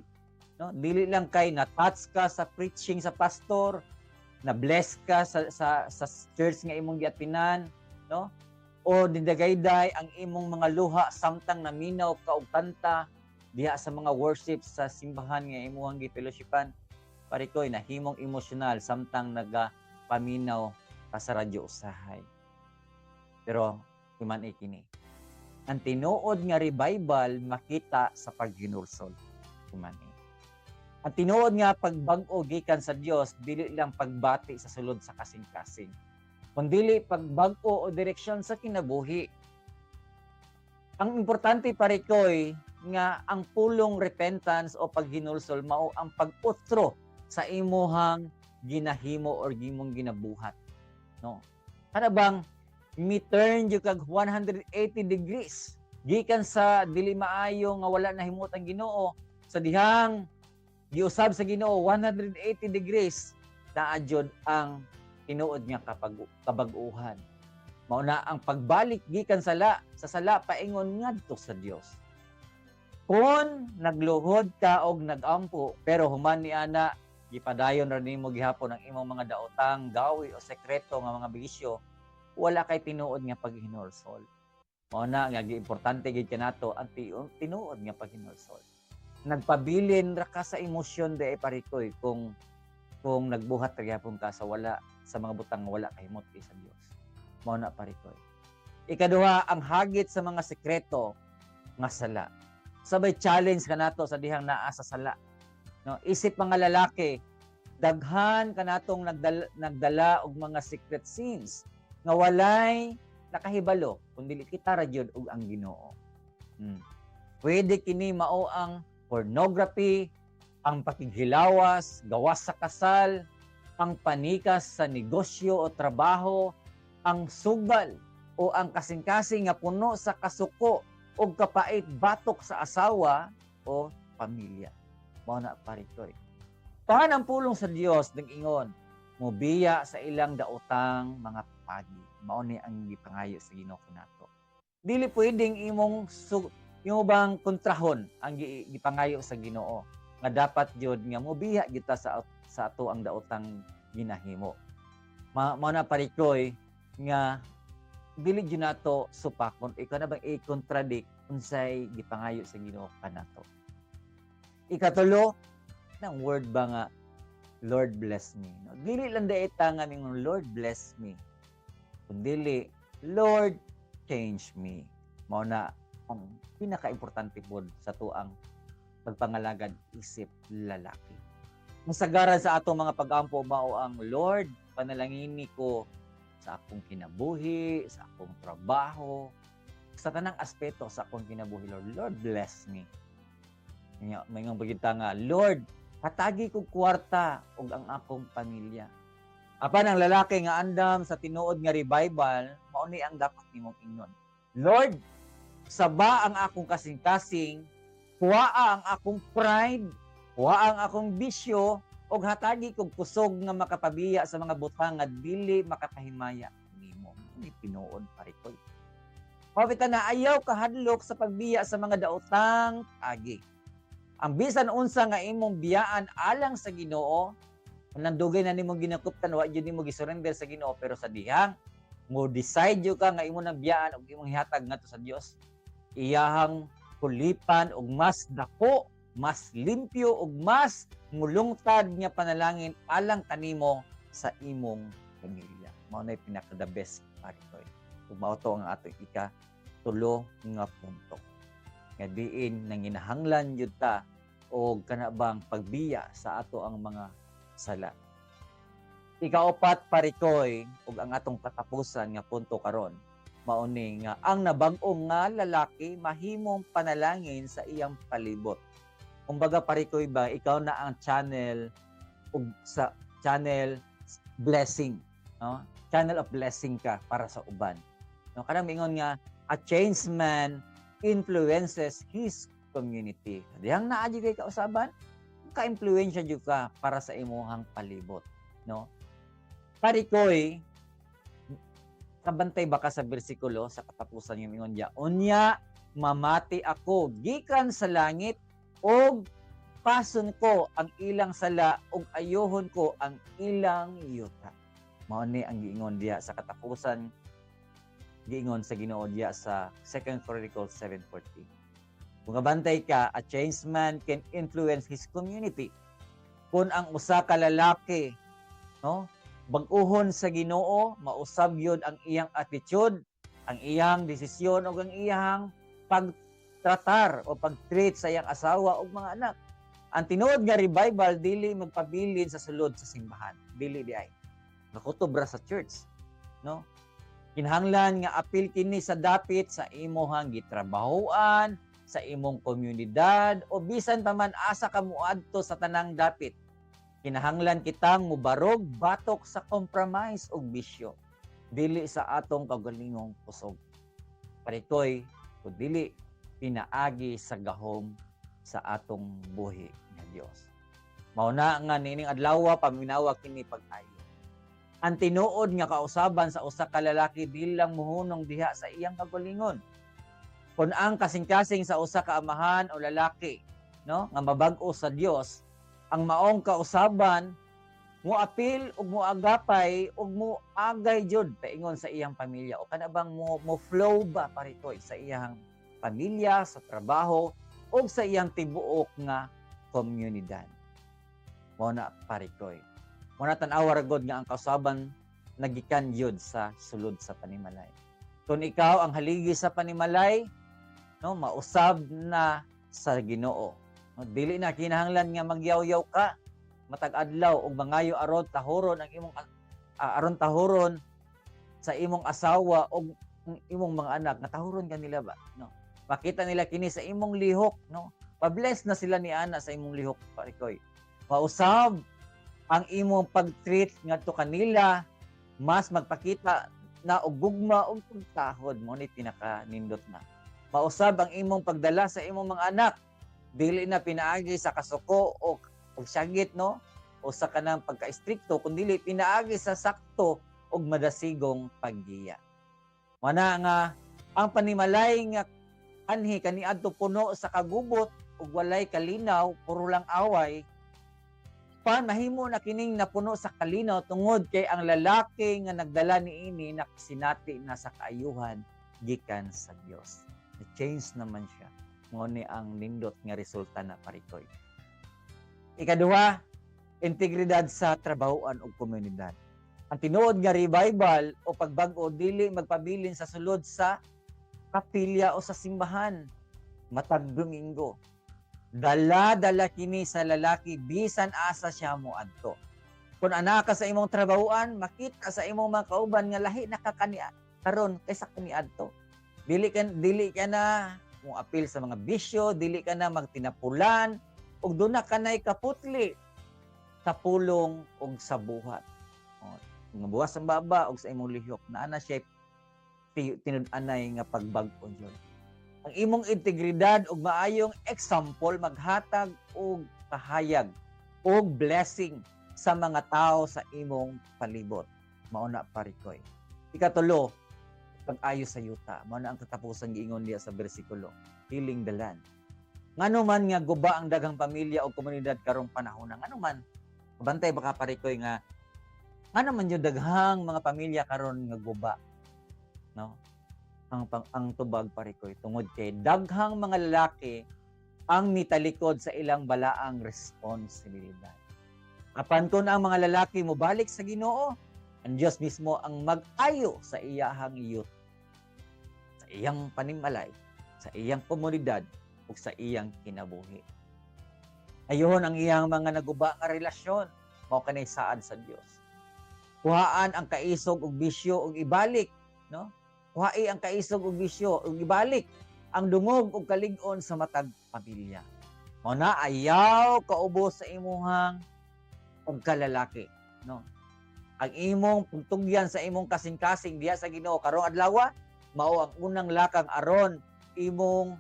No, dili lang kay na-touch ka sa preaching sa pastor, na bless ka sa church nga imong giatinan, no? O dindagayday ang imong mga luha samtang naminaw ka og kanta diha sa mga worship sa simbahan nga imong gifellowshipan. Parikoy nahimong emosyonal samtang nagapaminaw ka sa radyo usahay. Pero human kini. Ang tinuod nga revival makita sa paghinulsol. Human ang tinuod nga pagbag-o gikan sa Dios dili lang pagbati sa sulod sa kasing-kasing, kundi pagbag-o o direksyon sa kinabuhi. Ang importante parikoy nga ang pulong repentance o paghinulsol mao ang pag-utro sa imuhang ginahimo or gimong ginabuhat, no? Kana bang mi-turn jud kag 180 degrees gikan sa dili maayo nga wala nahimot ang Ginoo sa dihang giusab sa Ginoo 180 degrees naa jud ang tinuod nga kabag-uhan. Mao na ang pagbalik gikan sa sala paingon ngadto sa Dios. Kung nagluhod ka og nagampo pero human ni ana gipadayon ra nimo gihapon ang imong mga daotang gawi o sekreto nga mga bisyo, wala kay tinuod nga paghinulsol. Mao na nga giimportante gid kanato ang tinuod nga paghinulsol. Nagpabilin ra ka sa emosyon de parikoy kung nagbuhat ra gyapon ka sa wala sa mga butang nga wala kahimot sa Dios. Mao na parikoy. Ikaduha, ang hagit sa mga sekreto nga sala. Sabay challenge kanato sa dihang naa sa sala. No, isip mga lalaki, daghan kanatong nagdala og mga secret sins nga walay nakahibalo kundi kita ra jud og ang Ginoo. Pwede kini mao ang pornography, ang pakighilawas, gawas sa kasal, ang panikas sa negosyo o trabaho, ang sugal o ang kasing-kasing nga puno sa kasuko o kapait batok sa asawa o pamilya. Mao na parikoy. Tahan ang pulong sa Dios ng ingon, mobiya sa ilang daotang mga pagi. Mao ni ang gipangayo sa Ginoo nato. Dili pwedeng imong yung bang kontrahon ang gipangayo sa Ginoo nga dapat jud nga mobiya kita sa ato ang daotang ginahimo. Mao na parikoy nga dili jud nato supakon ikaw na bang i-contradict unsay gipangayo sa Ginoo kanato. Ikatulo, nang word ba nga Lord bless me. No? Dili lang daita nga ningon Lord bless me. Kundi Lord change me. Mao na ang pinaka-importante po sa tuang pagpangalagad isip lalaki. Masagaran sa atong mga pag-ampo mao ang Lord, panalangini ko sa akong kinabuhi, sa akong trabaho, sa tanang aspeto sa akong kinabuhi, Lord. Lord bless me. May nga bagita nga, Lord, katagi kong kwarta ug ang akong pamilya. Apan ang lalaki nga andam sa tinuod nga revival, mao ni ang dapat nimong ingnon. Lord, saba ang akong kasing-kasing, kuwaa ang akong pride, kuwaa ang akong bisyo, ug hatagi kog kusog nga makapabiya sa mga butang nga dili makapahimaya nimo. Ni tinuod parikoy. Pabitan na ayaw kahadlok sa pagbiya sa mga daotang agi. Ang bisan unsa nga imong biyaan alang sa Ginoo, nandugay na nimong ginakuptan, wa jud nimo gisurrender sa Ginoo, pero sa dihang mo decide jud ka nga imo nang biyaan ug imong hihatag ngadto sa Dios, iyahang kulipan og mas dako, mas limpyo ug mas mulungtad nga panalangin alang kanimo sa imong pamilya. Mao na pinaka the best paritoy. Ug mao to ang ato ika-tulo nga punto. Nga diin nang ginahanglan jud ta o kanabang pagbiya sa ato ang mga sala. Ikaapat parikoy ug ang atong katapusan nga punto karon mao ni nga ang nabag-ong nga lalaki mahimong panalangin sa iyang palibot. Kumbaga parikoy ba ikaw na ang channel ug sa channel blessing, no? Channel of blessing ka para sa uban. No, kanang mingon nga a changed man influences his community. Dihang naa jud kay kausaban, ka-impluwensya jud ka para sa imuhang palibot, no? Parikoy, kabantay ba ka sa bersikulo sa katapusan yung ingon diya, unya mamati ako gikan sa langit og pason ko ang ilang sala og ayohon ko ang ilang yuta. Mao ni ang giingon diya sa katapusan, giingon sa Ginoo diya sa 2 Chronicles 7:14. Kung kabantay ka, a changed man can influence his community. Kung ang usa ka lalaki, no, bag-uhon sa Ginoo, mausab yun ang iyang attitude, ang iyang desisyon o ang iyang pagtratar o pag-treat sa iyang asawa o mga anak. Ang tinuod nga revival dili magpabilin sa sulod sa simbahan, dili di ay nakutobra sa church, no? Kinahanglan nga apil kini sa dapit sa imuhang gitrabahoan, sa imong komunidad o bisan pa man asa ka muadto sa tanang dapit. Kinahanglan kitang mubarog batok sa compromise ug bisyo, dili sa atong kagalingong kusog. Parikoy kung dili pinaagi sa gahom sa atong buhi nga Dios. Mao na nga nining adlaw paminawa kini pag-ayo. Ang tinuod nga kausaban sa usa ka lalaki dili lang muhunong diha sa iyang kagalingon. Kung ang kasing-kasing sa usa ka amahan o lalaki, no, nga mabag-o sa Dios, ang maong kausaban mo apil ug mo agapay ug mo agay jud paingon sa iyang pamilya o kanabang mo flow ba paritoy sa iyang pamilya, sa trabaho ug sa iyang tibuok nga komunidad. Mo na paritoy. Mo na tan-aw ragod nga ang kausaban nagikan jud sa sulod sa panimalay. Kung ikaw ang haligi sa panimalay, no, mausab na sa Ginoo. No, dili na kinahanglan nga magyaw-yaw ka matag adlaw og mangayo aron tahoron ang imong aron tahoron sa imong asawa og imong mga anak nga tahoron kanila ba, no? Makita nila kini sa imong lihok, no? Pa-bless na sila ni ana sa imong lihok parikoy. Mausab ang imong pag-treat ngadto kanila, mas magpakita na og gugma og pagtahod mo ni pinaka nindot na. Mausab ang imong pagdala sa imong mga anak, dili na pinaagi sa kasuko o pagsagit, no, o sa kanang pagka-istrikto, kundi pinaagi sa sakto og madasigong paggiya. Mana nga ang panimalay nga anhi kaniadto puno sa kagubot ug walay kalinaw, puro lang away, mahimo na kining napuno sa kalinaw tungod kay ang lalaki nga nagdala niini nakasinati na sa kaayuhan gikan sa Dios. Na-change naman siya. Mo ni ang nindot nga resulta na parikoy. Ikaduha, integridad sa trabahoan ug komunidad. Ang tinuod nga revival o pagbag-o dili magpabilin sa sulod sa kapilya o sa simbahan matag Domingo. Dala-dala kini sa lalaki bisan asa siya moadto. Kung ana ka sa imong trabahoan, makita sa imong mga kauban nga lahi nakakania karon kaysa kaniadto. Dili ka na mo apil sa mga bisyo, dili ka na magtinapulan ug doon na kanay kaputli sa pulong ug sa buhat. Nga buwas ang baba ug sa imong lihok na ana siya tinud-anay nga pagbag-o yun. Ang imong integridad ug maayong example maghatag og kahayag og blessing sa mga tao sa imong palibot. Mauna parikoy. Ikatulo, pag-ayo sa yuta. Mao na ang katapusan giingon niya sa bersikulo. Healing the land. Ngano man nga guba ang daghang pamilya o komunidad karong panahon. Ngano man bantay baka parikoy nga ngano man yung daghang mga pamilya karon nga guba. No? Ang tubag parikoy tungod kay daghang mga lalaki ang mitalikod sa ilang balaang responsibilidad. Apan kun ang mga lalaki mo balik sa Ginoo, ang Diyos mismo ang mag-ayo sa iyahang youth, sa iyang panimalay, sa iyang komunidad, ug sa iyang kinabuhi. Ayon ang iyang mga naguba nga relasyon, mao kanay saad sa Dios. Kuhaan ang kaisog ug bisyo ug ibalik, no? Kuhai ang kaisog ug bisyo ug ibalik ang dungog ug kalig-on sa matag pamilya. Mao na ayaw kaubos sa imuhang pagkalalaki, no? Ang imong pagtugyan sa imong kasing-kasing diha sa Ginoo karong adlaw mao ang unang lakang aron imong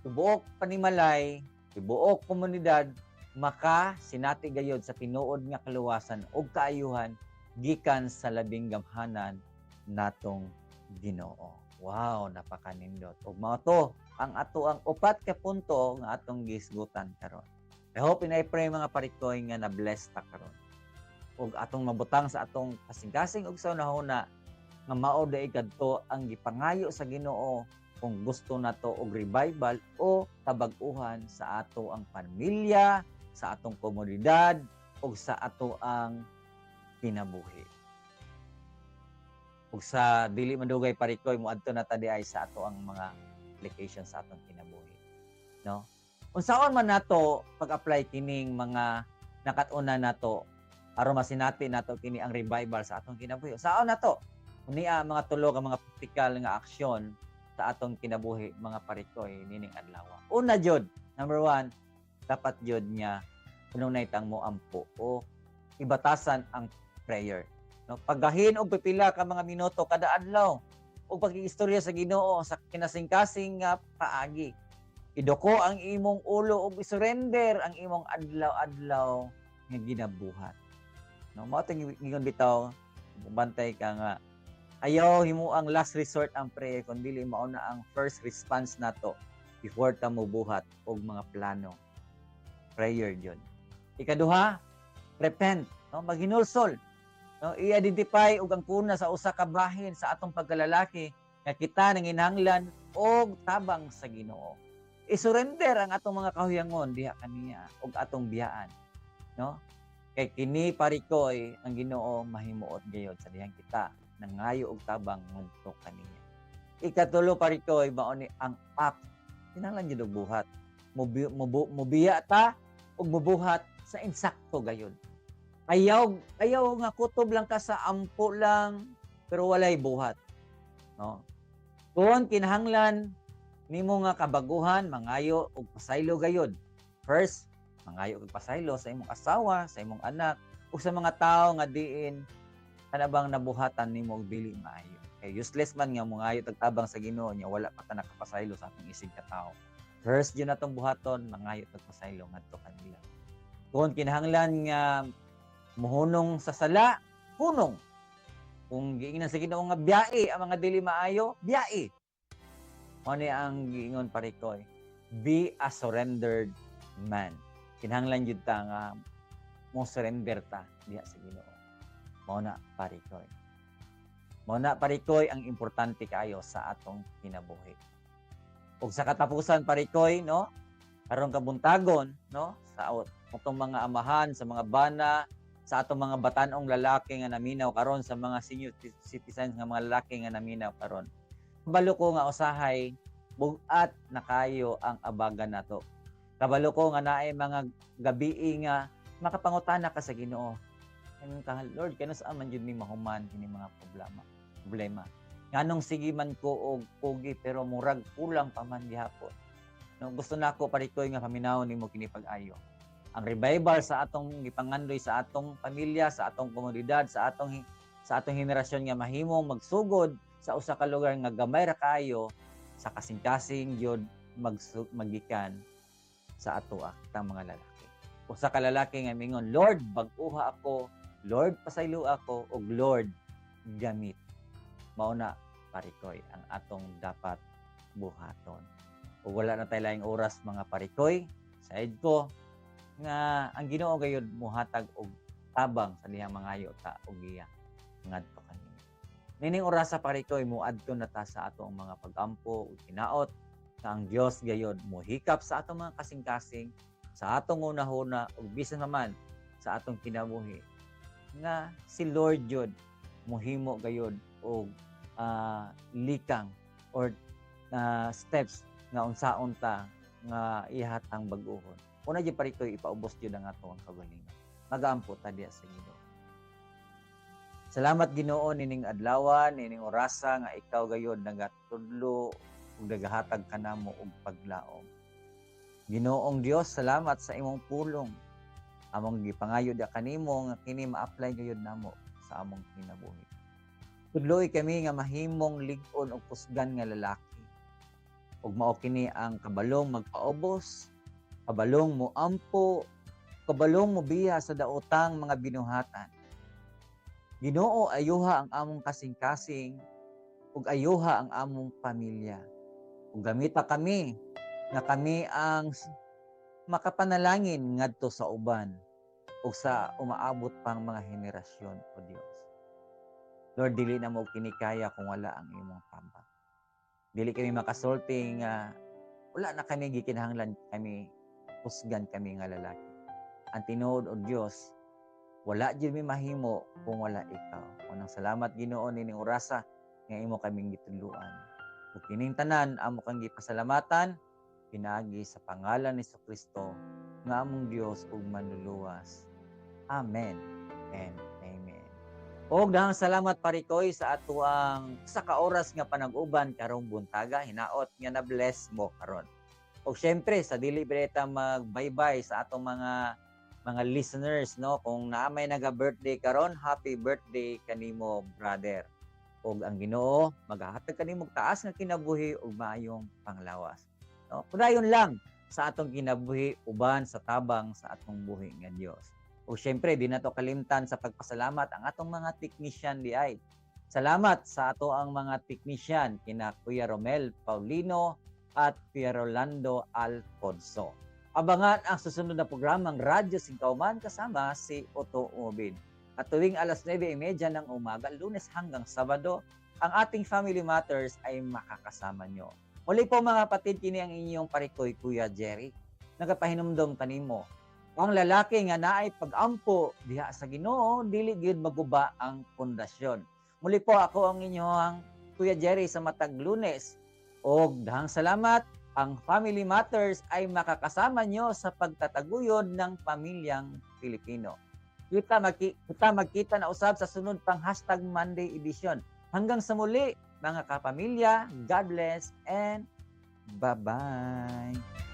tibuok panimalay, tibuok komunidad makasinati gayud sa tinuod nga kaluwasan ug kaayuhan gikan sa labing gamhanan natong Ginoo. Wow, napakanindot. Ug mao to ang ato ang upat ka punto nga atong gisgutan karon. I hope and I pray mga parikoy nga na-bless ta karon. Ug atong mabutang sa atong kasing-kasing ug sa unahuna nga mao day kadto ang gipangayo sa Ginoo kung gusto nato og revival o tabag-uhan sa ato ang pamilya, sa atong komunidad ug sa ato ang kinabuhi. Ug sa dili madugay parikoy moadto na ta diay sa ato ang mga applications sa atong kinabuhi. No? Unsaon man nato pag-apply kining mga nakatuna nato aron masinati nato kini ang revival sa atong kinabuhi. Unsaon nato? Unia mga tulo ka mga praktikal nga aksyon sa atong kinabuhi mga parikoy nining adlaw. Una jud, number 1, dapat jud nga unay tang mo ampo o ibatasan ang prayer. No, paggahin og pipila ka mga minuto kada adlaw ug pag-iistorya sa Ginoo sa kinasing-kasing nga paagi. Idoko ang imong ulo ug isurrender ang imong adlaw-adlaw nga ginabuhat. No, mao tong ingon bitaw, bantay ka nga ayaw himo ang last resort ang prayer kun dili mao na ang first response nato before ta mo buhat og mga plano. Prayer jud. Ikaduha, repent, no, maghinulsol. No, i-identify og ang kuna sa usa ka bahin sa atong pagkalalaki nga kita nanginahanglan og tabang sa Ginoo. I-surrender ang atong mga kahuyangon diha kaniya og atong biyaan, no? Kay kini parikoy ang Ginoo mahimuot gayud sa dihang kita nangayo og tabang ngadto kaniya. Ikatulo parikoy mao ni ang act. Kinahanglan jud og buhat. Mubiya ta og mubuhat sa insakto gayud. Ayaw nga kutob lang ka sa ampo lang pero walay buhat. No? Kung kinahanglan nimo nga kabaguhan, mangayo og pasaylo gayud. First, mangayo og pasaylo sa imong asawa, sa imong anak, ug sa mga tawo nga diin kanabang nabuhatan nimo og dili maayo. Kay useless man nga mangayo tagtabang sa Ginoo nya wala pa ta nakapasaylo sa atong isig ka tawo. First, yun atong buhaton, mangayo og pasaylo ngadto kanila. Kung kinahanglan nga muhunong sa sala, hunong. Kung giingnan sa Ginoo nga biyae ang mga dili maayo, biyae. Ano ang giingon parikoy? Be a surrendered man. Kinahanglan jud ta nga mo surrender ta diha sa Ginoo. Mao na parikoy. Mao na parikoy ang importante kaayo sa atong kinabuhi. Ug sa katapusan parikoy, no? Karon kabuntagon, no? atong mga amahan, sa mga bana, sa atong mga batanong lalaki nga naminaw karon, sa mga senior citizens nga mga lalaki nga naminaw karon. Kabalo ko nga usahay bugat na kayo ang abagan nato. Kabalo ko nga naay mga gabi nga makapangutana ka sa Ginoo. Ayun ka, Lord, kano saan man jud mi mahuman kini mga problema. Nganong sige man ko og pugi pero murag kulang pa man gihapon. No, gusto nako parikoy nga paminawon nimo kini pag-ayo. Ang revival sa atong gipangandoy sa atong pamilya, sa atong komunidad, sa atong henerasyon nga mahimong magsugod sa usa ka lugar nga gamay ra kaayo sa kasing-kasing gyud magikan sa ato tang mga lalaki. Usa ka lalaki nga mingon, Lord, bag-uha ako, Lord, pasaylo ako, ug Lord, gamit. Mao na parikoy ang atong dapat buhaton. Ug wala na tayo laing oras mga parikoy, said ko nga ang Ginoo gayud muhatag og tabang sa dihang mangayo ta og iya ngadto kanimo. Nining oras sa parikoy muadto na ta sa atong mga pagampo ug hinaot nga ang Dios gayud mohikap sa atong mga kasing-kasing, sa atong una-una ug bisan naman sa atong kinabuhi nga si Lord jud mohimo gayud og likang or steps nga unsaon ta nga ihatang bag-ohon. Una di parikoy ipaubos jud ang atong kagalingon. Magaampo ta diya sa Ginoo. Salamat Ginoo nining adlaw, nining orasa nga ikaw gayud nagatudlo ug nagahatag kanamo og paglaom. Ginoong Dios, salamat sa imong pulong. Among gipangayo da kanimo nga kini ma-apply gayud namo sa among kinabuhi. Tudloy kami nga mahimong lig-on og kusgan nga lalaki. Ug mao kini ang kabalong magpaubos, kabalong mo ampo, kabalong mo biya sa daotang mga binuhatan. Ginoo, ayuha ang among kasing-kasing ug ayuha ang among pamilya. Ug gamita kami nga kami ang makapanalangin ngadto sa uban ug sa umaabot pang mga henerasyon o Dios. Lord, dili na mo kinikaya kung wala ang imong tabang. Dili kami makasulti nga wala na kami gikinahanglan kami husgan kami nga lalaki. Ang tinuod o Dios, wala jud mi mahimo kung wala ikaw. Unang salamat Ginoo nining orasa nga imo kaming gituluan. Ug kining tanan amo kang gipasalamatan pinaagi sa pangalan ni Jesucristo nga among Dios ug manluluwas. Amen and amen. Og dahang salamat parikoy sa ato ang sa kaoras nga panag-uban karong buntaga, hinaot nga na bless mo karon. O syempre sa dili bireta mag-bye-bye sa atong mga listeners, no, kung naamay naga-birthday karon, happy birthday kanimo brother. Og ang Ginoo magahatag kanimo taas nga kinabuhi ug maayong panglawas. No, kudayon lang sa atong kinabuhi uban sa tabang sa atong buhi nga Dios. O syempre di nato kalimtan sa pagpasalamat ang atong mga technician di ay. Salamat sa ato ang mga technician kina Kuya Romel Paulino at Kuya Rolando Alfonso. Abangan ang susunod na programang Radyo Singkauman kasama si Otto Ubin. At tuwing alas 9:30 ng umaga, Lunes hanggang Sabado, ang ating Family Matters ay makakasama nyo. Muli po mga kapatid, kini ang inyong parikoy Kuya Jerry. Nagapahinumdom kanimo. Ang lalaki nga naay pag-ampo diha sa Ginoo, dili gyud maguba ang pundasyon. Muli po ako ang inyong Kuya Jerry sa matag Lunes. Og dahang salamat, ang Family Matters ay makakasama nyo sa pagtataguyod ng pamilyang Pilipino. Kita magkita na usab sa sunod pang #Monday edition. Hanggang sa muli, mga kapamilya, God bless and bye-bye.